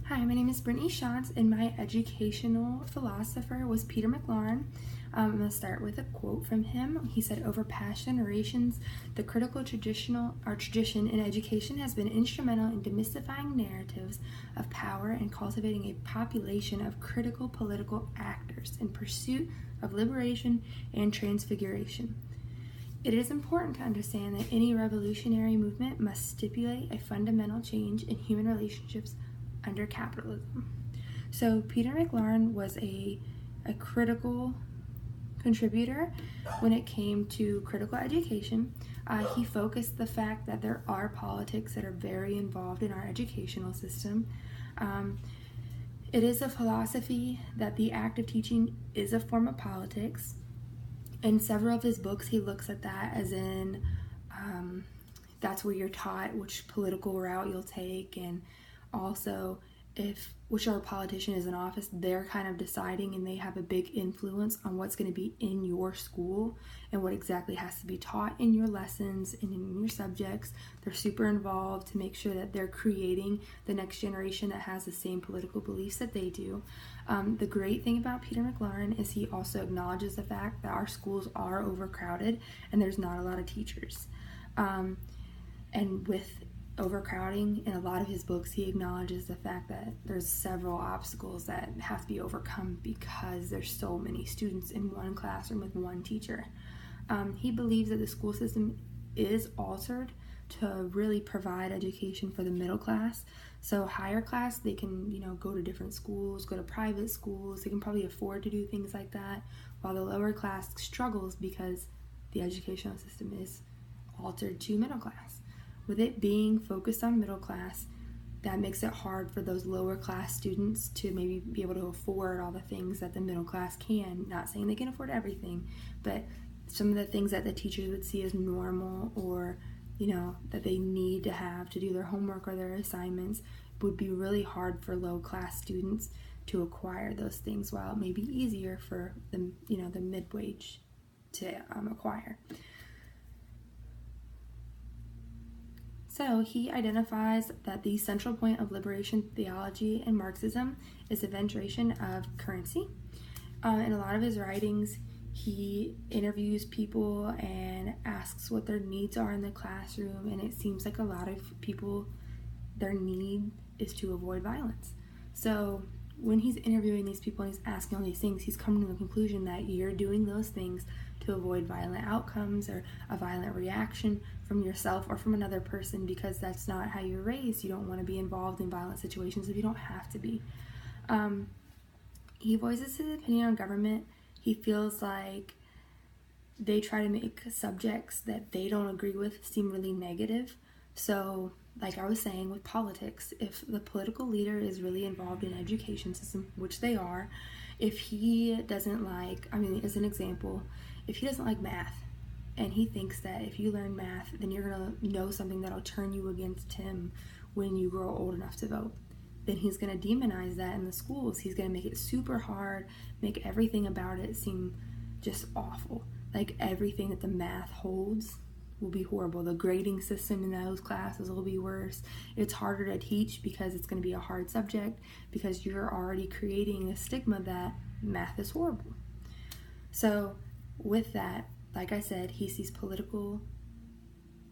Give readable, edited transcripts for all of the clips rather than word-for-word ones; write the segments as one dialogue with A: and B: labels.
A: Hi, my name is Brittany Schatz, and my educational philosopher was Peter McLaren. I'm going to start with a quote from him. He said, "Over past generations, the critical tradition in education has been instrumental in demystifying narratives of power and cultivating a population of critical political actors in pursuit of liberation and transfiguration. It is important to understand that any revolutionary movement must stipulate a fundamental change in human relationships under capitalism." So Peter McLaren was a critical contributor when it came to critical education. He focused the fact that there are politics that are very involved in our educational system. It is a philosophy that the act of teaching is a form of politics. In several of his books, he looks at that as in that's where you're taught which political route you'll take, and also if whichever politician is in office, they're kind of deciding and they have a big influence on what's going to be in your school and what exactly has to be taught in your lessons and in your subjects. They're super involved to make sure that they're creating the next generation that has the same political beliefs that they do. The great thing about Peter McLaren is he also acknowledges the fact that our schools are overcrowded and there's not a lot of teachers. And with overcrowding, in a lot of his books, he acknowledges the fact that there's several obstacles that have to be overcome because there's so many students in one classroom with one teacher. He believes that the school system is altered to really provide education for the middle class. So higher class, they can, go to different schools, go to private schools. They can probably afford to do things like that, while the lower class struggles because the educational system is altered to middle class. With it being focused on middle class, that makes it hard for those lower class students to maybe be able to afford all the things that the middle class can. Not saying they can afford everything, but some of the things that the teachers would see as normal or, that they need to have to do their homework or their assignments would be really hard for low class students to acquire those things, while it may be easier for the, the mid-wage to acquire. So he identifies that the central point of liberation theology and Marxism is the veneration of currency. In a lot of his writings, he interviews people and asks what their needs are in the classroom, and it seems like a lot of people, their need is to avoid violence. So when he's interviewing these people and he's asking all these things, he's coming to the conclusion that you're doing those things to avoid violent outcomes or a violent reaction from yourself or from another person, because that's not how you're raised. You don't want to be involved in violent situations if you don't have to be. He voices his opinion on government. He feels like they try to make subjects that they don't agree with seem really negative. So, like I was saying with politics, if the political leader is really involved in education system, which they are, if he doesn't like, as an example, if he doesn't like math, and he thinks that if you learn math, then you're going to know something that'll turn you against him when you grow old enough to vote, then he's going to demonize that in the schools. He's going to make it super hard, make everything about it seem just awful. Like everything that the math holds will be horrible. The grading system in those classes will be worse. It's harder to teach because it's going to be a hard subject, because you're already creating a stigma that math is horrible. So with that, like I said, he sees political,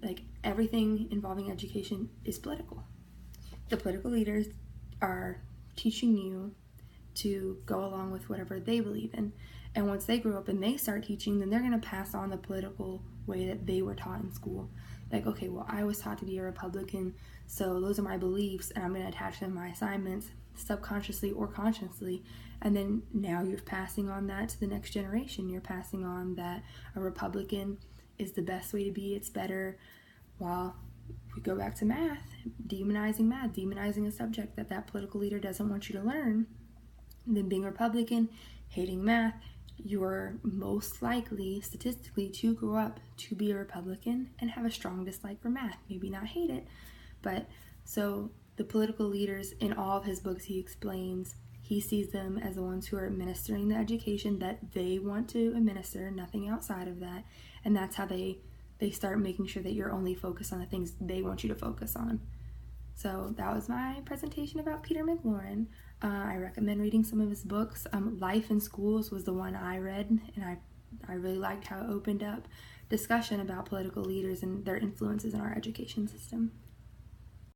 A: like everything involving education is political. The political leaders are teaching you to go along with whatever they believe in. And once they grow up and they start teaching, then they're going to pass on the political way that they were taught in school. Like, okay, well, I was taught to be a Republican, so those are my beliefs, and I'm going to attach them to my assignments subconsciously or consciously. And then now you're passing on that to the next generation. You're passing on that a Republican is the best way to be, it's better. While we go back to math, demonizing a subject that political leader doesn't want you to learn, then being Republican, hating math, you're most likely statistically to grow up to be a Republican and have a strong dislike for math. Maybe not hate it, but so the political leaders, in all of his books, he explains, he sees them as the ones who are administering the education that they want to administer, nothing outside of that, and that's how they start making sure that you're only focused on the things they want you to focus on. So that was my presentation about Peter McLaren. I recommend reading some of his books. Life in Schools was the one I read, and I really liked how it opened up discussion about political leaders and their influences in our education system.